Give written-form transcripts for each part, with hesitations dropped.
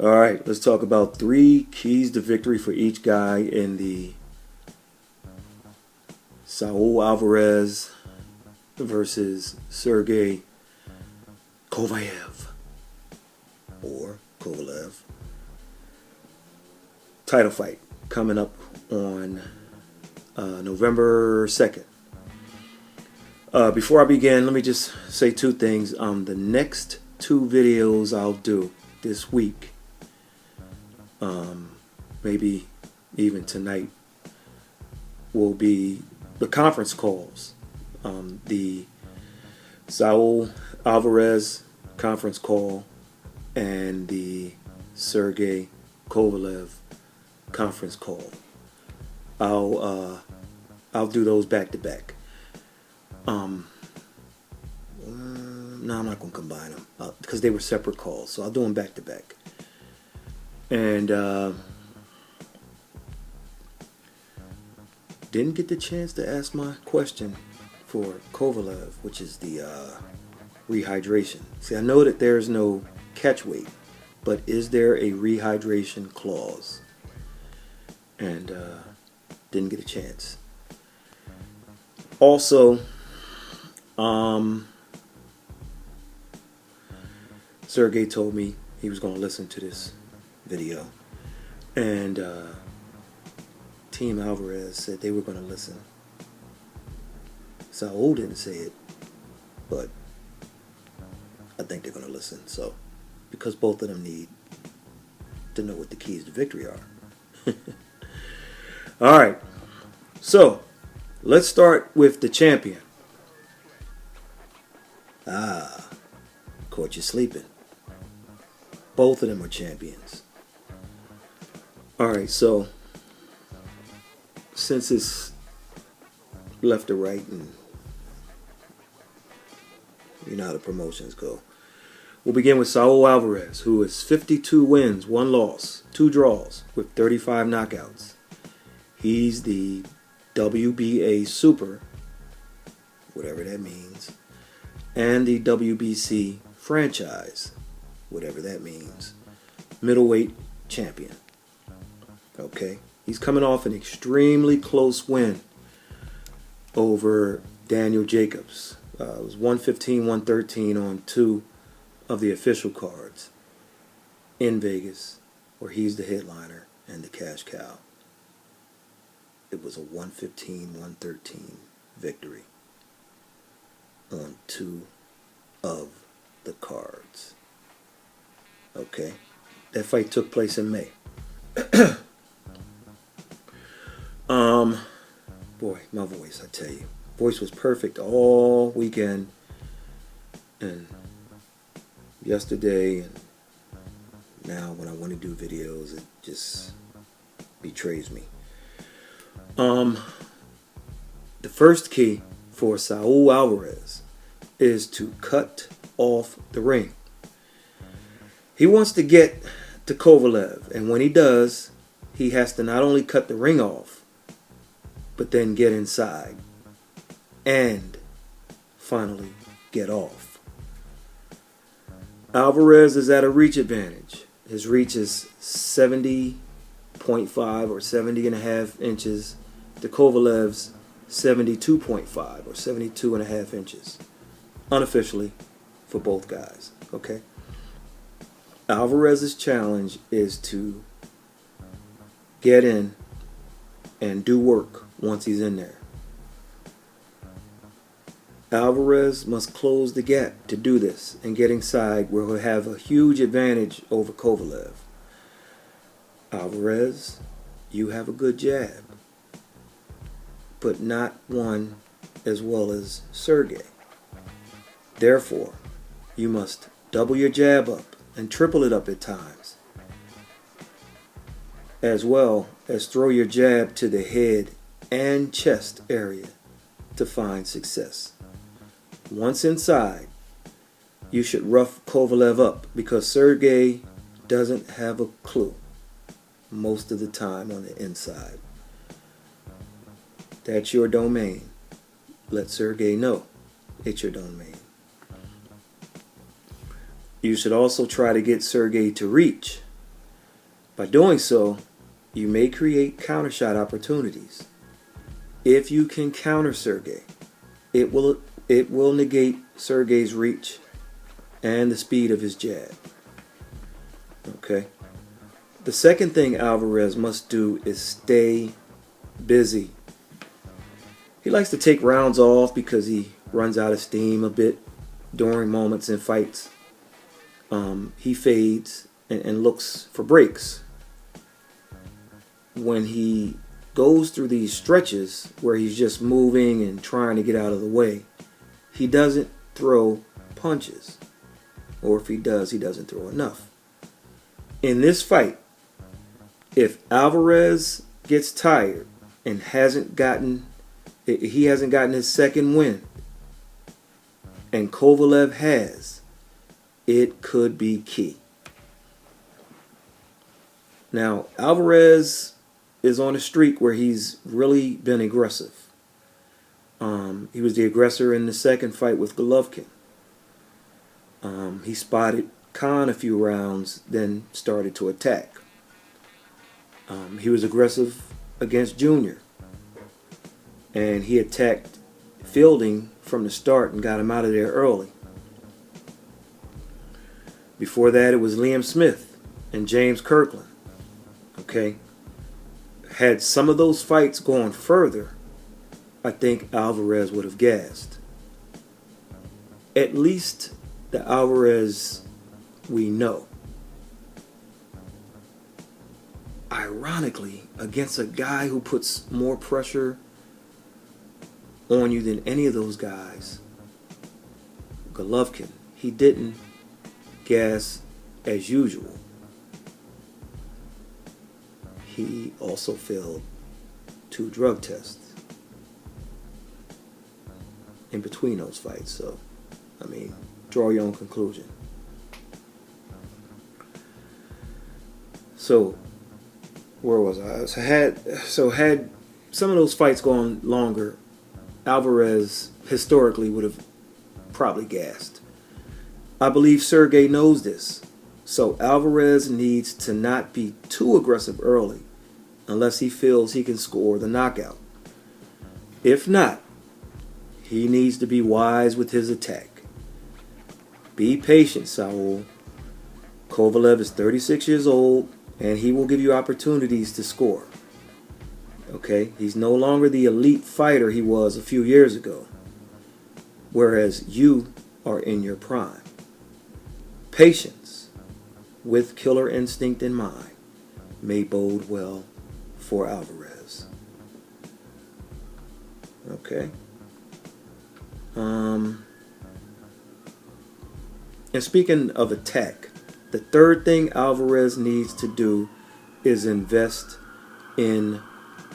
All right, let's talk about 3 keys to victory for each guy in the Saul ALVAREZ versus Sergey Kovalev or Kovalev title fight coming up on November 2nd. Before I begin, let me just say 2 things. The next 2 videos I'll do this week, maybe even tonight, will be the conference calls. The Saul ALVAREZ conference call and the Sergey Kovalev conference call. I'll do those back to back. No, I'm not going to combine them because they were separate calls, so I'll do them back to back. And didn't get the chance to ask my question for Kovalev, which is the rehydration. See, I know that there's no catch weight, but is there a rehydration clause? And didn't get a chance. Also, Sergey told me he was going to listen to this video, and Team Alvarez said they were going to listen. Saul didn't say it, but I think they're going to listen. So, because both of them need to know what the keys to victory are. All right, so let's start with the champion. Caught you sleeping. Both of them are champions. Alright, so since it's left to right and you know how the promotions go, we'll begin with Saul ALVAREZ, who is 52 wins, 1 loss, 2 draws with 35 knockouts. He's the WBA Super, whatever that means, and the WBC franchise, whatever that means, middleweight champion. Okay, he's coming off an extremely close win over Daniel Jacobs. It was 115-113 on 2 of the official cards in Vegas, where he's the headliner and the cash cow. It was a 115-113 victory on 2 of the cards. Okay, that fight took place in May. Boy, my voice, I tell you, voice was perfect all weekend and yesterday, and now when I want to do videos, it just betrays me. The first key for Saul ALVAREZ is to cut off the ring. He wants to get to Kovalev, and when he does, he has to not only cut the ring off, but then get inside and finally get off. ALVAREZ is at a reach advantage. His reach is 70.5 or 70.5 inches to Kovalev's 72.5 or 72.5 inches. Unofficially for both guys. Okay? ALVAREZ's challenge is to get in and do work once he's in there. ALVAREZ must close the gap to do this and get inside, where he'll have a huge advantage over Kovalev. ALVAREZ, you have a good jab, but not one as well as Sergey. Therefore, you must double your jab up and triple it up at times, as well as throw your jab to the head and chest area to find success. Once inside, you should rough Kovalev up, because Sergey doesn't have a clue most of the time on the inside. That's your domain. Let Sergey know it's your domain. You should also try to get Sergey to reach By doing so, you may create counter shot opportunities. If you can counter Sergey, it will negate Sergey's reach and the speed of his jab. Okay. The second thing Alvarez must do is stay busy. He likes to take rounds off because he runs out of steam a bit during moments in fights. He fades and looks for breaks. When he goes through these stretches where he's just moving and trying to get out of the way, he doesn't throw punches. Or if he does, he doesn't throw enough. In this fight, if Alvarez gets tired and hasn't gotten his second win, and Kovalev has, it could be key. Now, Alvarez is on a streak where he's really been aggressive. He was the aggressor in the second fight with Golovkin. He spotted Khan a few rounds, then started to attack. He was aggressive against Junior, and he attacked Fielding from the start and got him out of there early. Before that, it was Liam Smith and James Kirkland. Okay, had some of those fights gone further, I think Alvarez would have gassed. At least the Alvarez we know. Ironically, against a guy who puts more pressure on you than any of those guys, Golovkin, he didn't gas as usual. He also failed 2 drug tests in between those fights. So, I mean, draw your own conclusion. So, where was I? Had some of those fights gone longer, Alvarez historically would have probably gassed. I believe Sergey knows this. So Alvarez needs to not be too aggressive early unless he feels he can score the knockout. If not, he needs to be wise with his attack. Be patient, Saul. Kovalev is 36 years old, and he will give you opportunities to score. Okay? He's no longer the elite fighter he was a few years ago, whereas you are in your prime. Patience, with killer instinct in mind, may bode well for Alvarez. Okay? And speaking of attack, the third thing Alvarez needs to do is invest in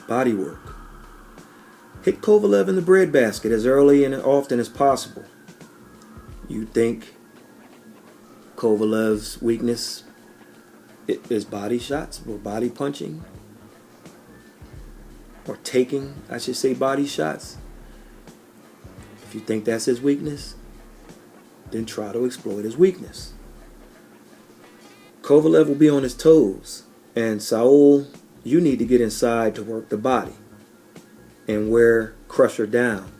body work. Hit Kovalev in the breadbasket as early and often as possible. You think Kovalev's weakness is body shots or body punching? Or taking, I should say, body shots? If you think that's his weakness, then try to exploit his weakness. Kovalev will be on his toes, and Saul, you need to get inside to work the body and wear KRUSHER down.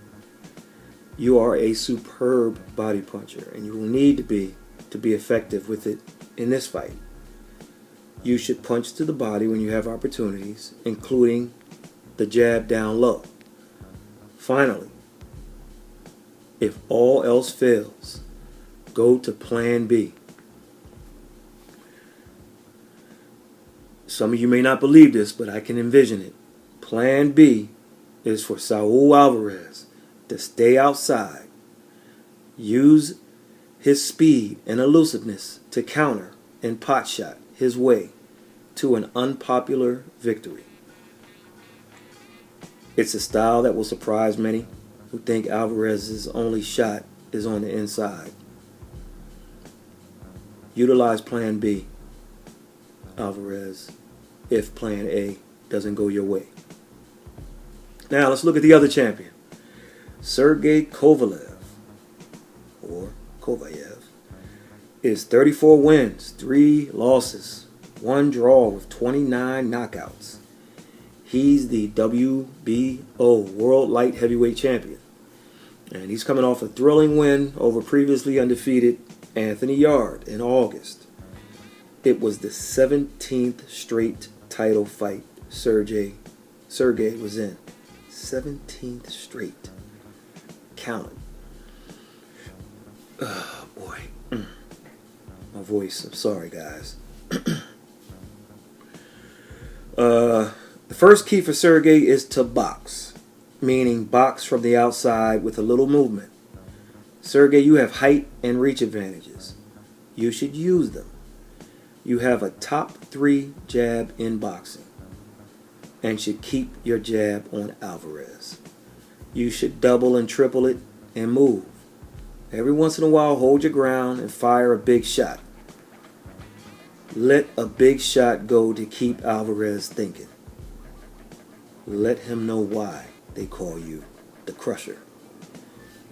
You are a superb body puncher, and you will need to be effective with it in this fight. You should punch to the body when you have opportunities, including the jab down low. Finally, if all else fails, go to plan B. Some of you may not believe this, but I can envision it. Plan B is for Saul Alvarez to stay outside, use his speed and elusiveness to counter and pot shot his way to an unpopular victory. It's a style that will surprise many who think Alvarez's only shot is on the inside. Utilize Plan B, Alvarez, if Plan A doesn't go your way. Now let's look at the other champion. Sergey Kovalev, or Kovalev, is 34 wins, 3 losses. 1 draw with 29 knockouts. He's the WBO World Light Heavyweight Champion. And he's coming off a thrilling win over previously undefeated Anthony Yarde in August. It was the 17th straight title fight Sergey was in. 17th straight. Count it. Oh, boy. My voice. I'm sorry, guys. The first key for Sergey is to box, meaning box from the outside with a little movement. Sergey, you have height and reach advantages. You should use them. You have a top 3 jab in boxing and should keep your jab on Alvarez. You should double and triple it and move. Every once in a while, hold your ground and fire a big shot. Let a big shot go to keep Alvarez thinking. Let him know why they call you the Crusher.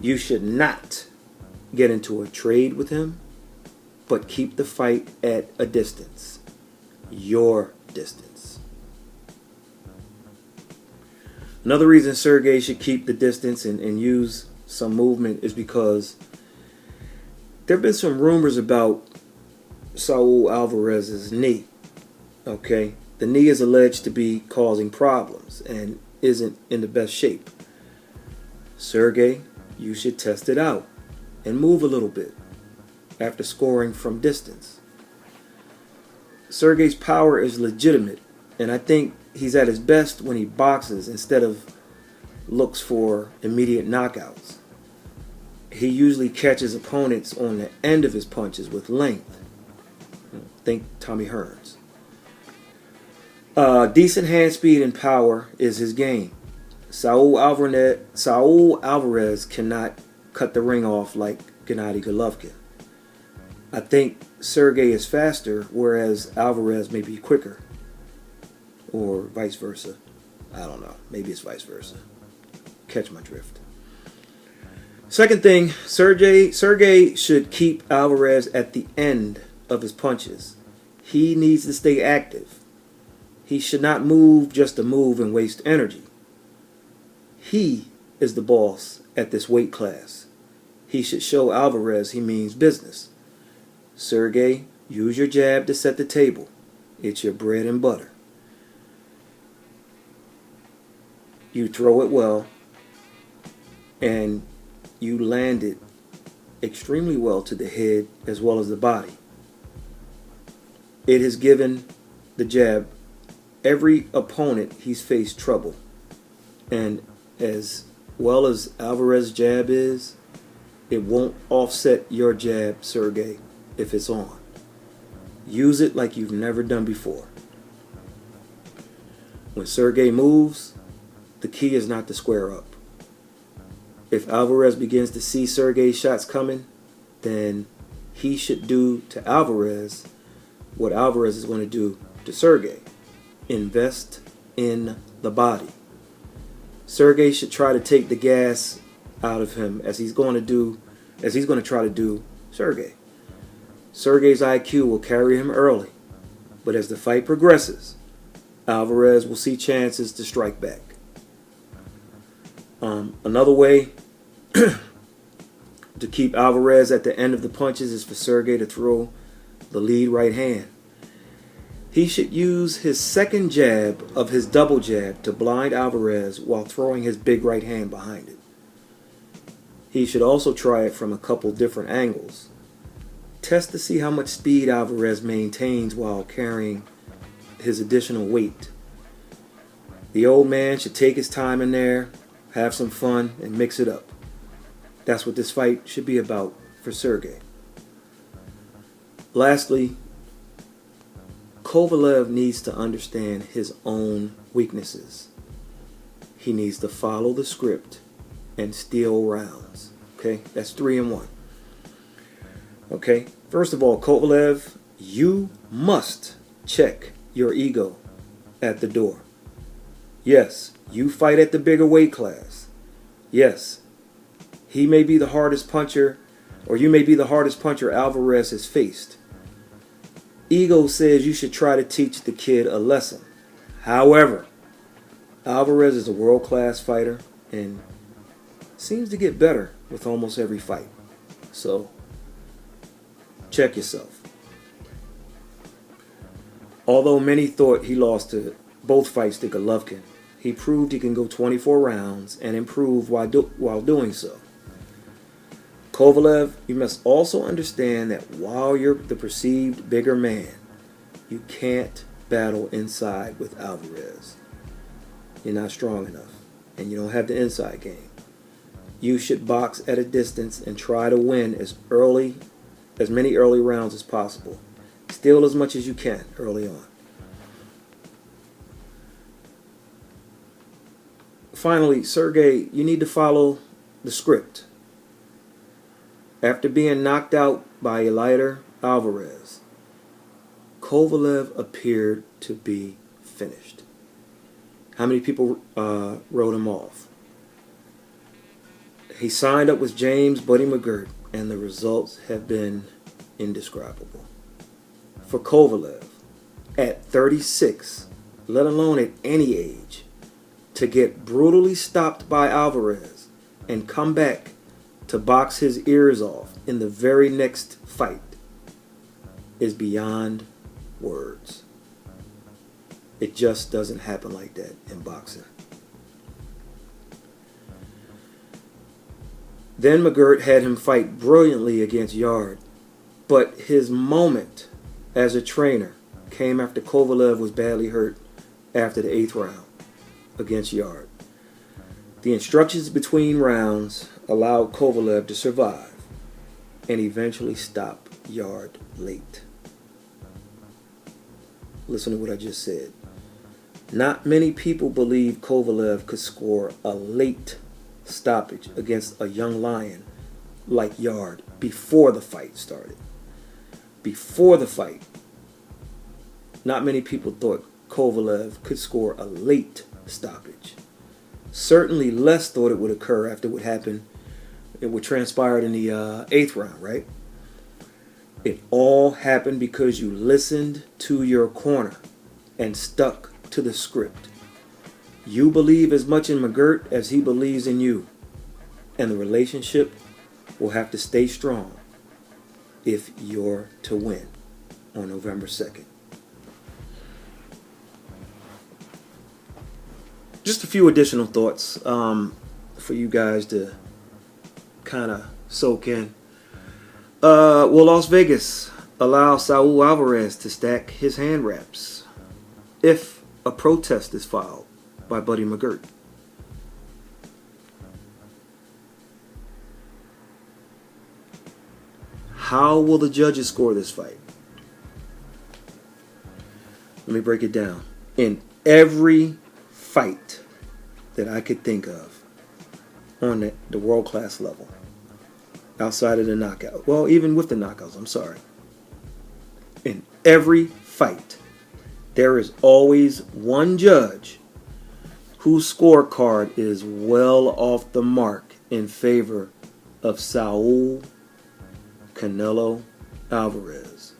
You should not get into a trade with him, but keep the fight at a distance. Your distance. Another reason Sergey should keep the distance and use some movement is because there have been some rumors about Saul Alvarez's knee. Okay? The knee is alleged to be causing problems and isn't in the best shape. Sergey, you should test it out and move a little bit after scoring from distance. Sergey's power is legitimate, and I think he's at his best when he boxes instead of looks for immediate knockouts. He usually catches opponents on the end of his punches with length. Think Tommy Hearns. Decent hand speed and power is his game. Saul Alvarez cannot cut the ring off like Gennady Golovkin. I think Sergey is faster, whereas Alvarez may be quicker. Or vice versa. I don't know. Maybe it's vice versa. Catch my drift. Second thing, Sergey should keep Alvarez at the end of his punches. He needs to stay active. He should not move just to move and waste energy. He is the boss at this weight class. He should show Alvarez he means business. Sergey, use your jab to set the table. It's your bread and butter. You throw it well, and you land it extremely well to the head as well as the body. It has given the jab every opponent he's faced trouble. And as well as Alvarez's jab is, it won't offset your jab, Sergey, if it's on. Use it like you've never done before. When Sergey moves, the key is not to square up. If Alvarez begins to see Sergey's shots coming, then he should do to Alvarez what Alvarez is going to do to Sergey. Invest in the body. Sergey should try to take the gas out of him as he's going to try to do Sergey. Sergey's IQ will carry him early, but as the fight progresses, Alvarez will see chances to strike back. Another way to keep Alvarez at the end of the punches is for Sergey to throw the lead right hand. He should use his second jab of his double jab to blind Alvarez while throwing his big right hand behind it. He should also try it from a couple different angles. Test to see how much speed Alvarez maintains while carrying his additional weight. The old man should take his time in there, have some fun, and mix it up. That's what this fight should be about for Sergey. Lastly, Kovalev needs to understand his own weaknesses. He needs to follow the script and steal rounds. Okay, that's 3 and 1. Okay, first of all, Kovalev, you must check your ego at the door. Yes, you fight at the bigger weight class. Yes, he may be the hardest puncher, or you may be the hardest puncher Alvarez has faced. Ego says you should try to teach the kid a lesson. However, Alvarez is a world-class fighter and seems to get better with almost every fight. So, check yourself. Although many thought he lost to both fights to Golovkin, he proved he can go 24 rounds and improve while doing so. Kovalev, you must also understand that while you're the perceived bigger man, you can't battle inside with Alvarez. You're not strong enough, and you don't have the inside game. You should box at a distance and try to win as many early rounds as possible. Steal as much as you can early on. Finally, Sergey, you need to follow the script. After being knocked out by Eleider Alvarez, Kovalev appeared to be finished. How many people wrote him off? He signed up with James Buddy McGirt, and the results have been indescribable. For Kovalev, at 36, let alone at any age, to get brutally stopped by Alvarez and come back to box his ears off in the very next fight is beyond words. It just doesn't happen like that in boxing. Then McGirt had him fight brilliantly against Yarde, but his moment as a trainer came after Kovalev was badly hurt after the 8th round against Yarde. The instructions between rounds allowed Kovalev to survive and eventually stop Yarde late. Listen to what I just said. Not many people believe Kovalev could score a late stoppage against a young lion like Yarde before the fight started. Before the fight, not many people thought Kovalev could score a late stoppage. Certainly less thought it would occur after what happened, it would transpire in the 8th round, right? It all happened because you listened to your corner and stuck to the script. You believe as much in McGirt as he believes in you, and the relationship will have to stay strong if you're to win on November 2nd. Just a few additional thoughts for you guys to kind of soak in. Will Las Vegas allow Saul Alvarez to stack his hand wraps if a protest is filed by Buddy McGirt? How will the judges score this fight? Let me break it down. In every fight that I could think of on the world-class level, outside of the knockout, well, even with the knockouts, I'm sorry. In every fight, there is always one judge whose scorecard is well off the mark in favor of Saul Canelo Alvarez.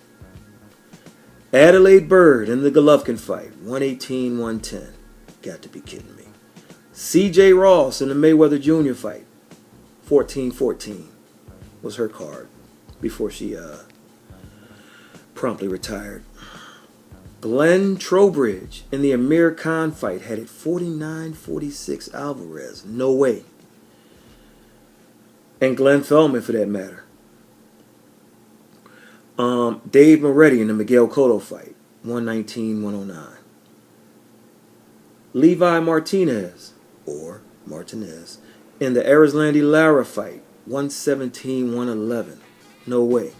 Adelaide Bird in the Golovkin fight, 118-110. Got to be kidding me. C.J. Ross in the Mayweather Jr. fight, 14-14 was her card before she promptly retired. Glenn Trowbridge in the Amir Khan fight had it 49-46 Alvarez. No way. And Glenn Feldman for that matter. Dave Moretti in the Miguel Cotto fight, 119-109. Levi Martinez, or Martinez, in the Arislandi Lara fight, 117-111. No way.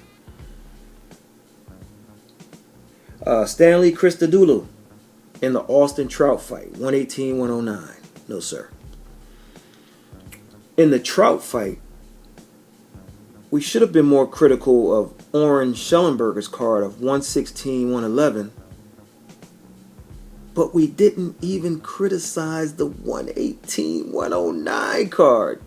Stanley Christodoulou in the Austin Trout fight, 118-109. No, sir. In the Trout fight, we should have been more critical of Orange Schellenberger's card of 116-111, but we didn't even criticize the 118-109 card.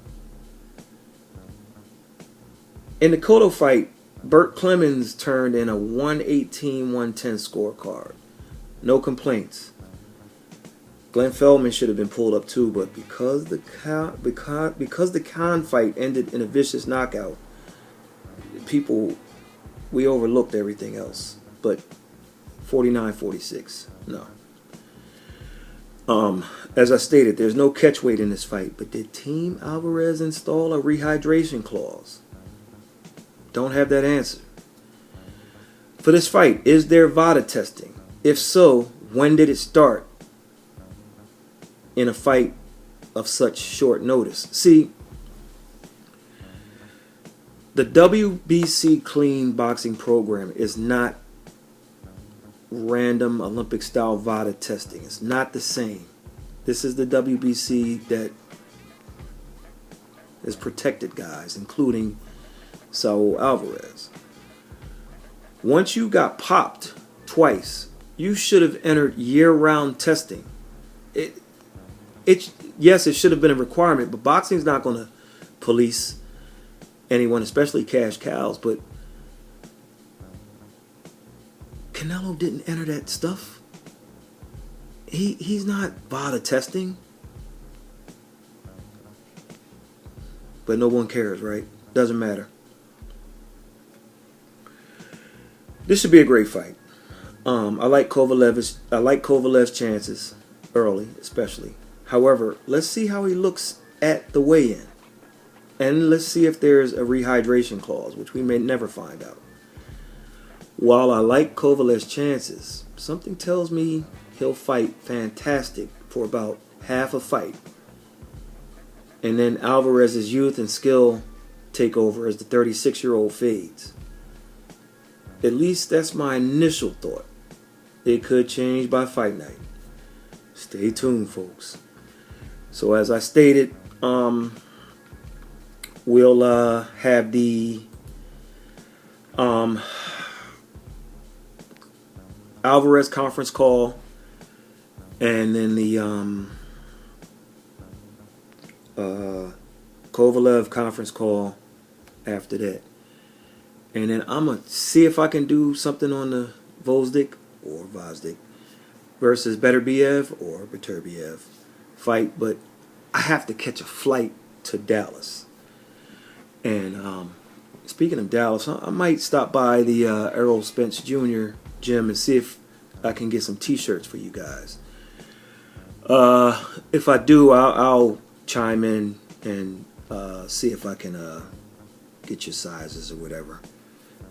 In the Cotto fight, Burt Clemens turned in a 118-110 scorecard. No complaints. Glenn Feldman should have been pulled up too, but because the Khan fight ended in a vicious knockout, we overlooked everything else. But 49-46, no. As I stated, there's no catch weight in this fight, but did Team Alvarez install a rehydration clause? Don't have that answer. For this fight, is there VADA testing? If so, when did it start in a fight of such short notice? See, the WBC clean boxing program is not random Olympic style VADA testing. It's not the same. This is the WBC that has protected guys, including Saul ALVAREZ. Once you got popped twice, you should have entered year-round testing. Yes, it should have been a requirement, but boxing's not going to police anyone, especially cash cows. But Canelo didn't enter that stuff. He's not VADA testing. But no one cares, right? Doesn't matter. This should be a great fight. I like Kovalev's chances early, especially. However, let's see how he looks at the weigh-in. And let's see if there's a rehydration clause, which we may never find out. While I like Kovalev's chances, something tells me he'll fight fantastic for about half a fight. And then Alvarez's youth and skill take over as the 36-year-old fades. At least that's my initial thought. It could change by fight night. Stay tuned, folks. So as I stated, we'll have the Alvarez conference call, and then the Kovalev conference call after that. And then I'm going to see if I can do something on the Vozdik or Vozdik versus Beterbiev or Beterbiev fight. But I have to catch a flight to Dallas. And speaking of Dallas, I might stop by the Errol Spence Jr. gym and see if I can get some t-shirts for you guys. If I do, I'll chime in and see if I can get your sizes or whatever.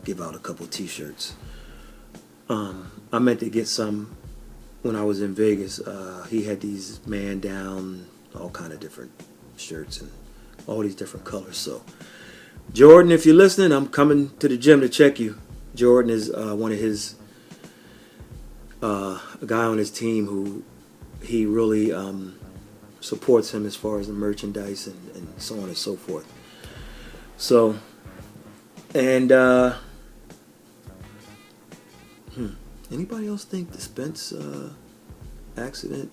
Give out a couple t-shirts. I meant to get some when I was in Vegas. He had these man down, all kind of different shirts and all these different colors. So Jordan, if you're listening, I'm coming to the gym to check you. Jordan is one of his a guy on his team who he really supports him as far as the merchandise and so on and so forth. So, and anybody else think the Spence accident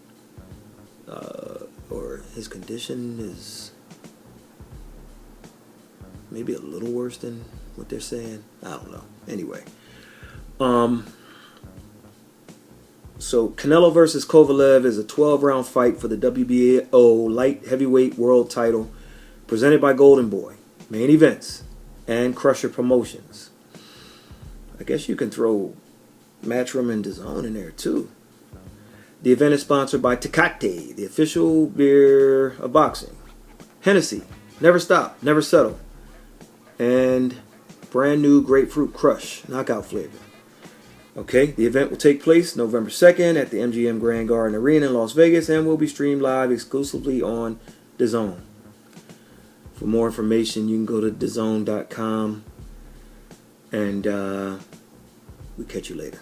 or his condition is maybe a little worse than what they're saying? I don't know. Anyway, so Canelo versus Kovalev is a 12-round fight for the WBO Light Heavyweight World Title, presented by Golden Boy, Main Events, and KRUSHER Promotions. I guess you can throw Matchroom and DAZN in there too. The event is sponsored by Tecate, the official beer of boxing. Hennessy, Never Stop, Never Settle, and brand new Grapefruit Crush, knockout flavor. Okay, the event will take place November 2nd at the MGM Grand Garden Arena in Las Vegas and will be streamed live exclusively on DAZN. For more information, you can go to DAZN.com, and we'll catch you later.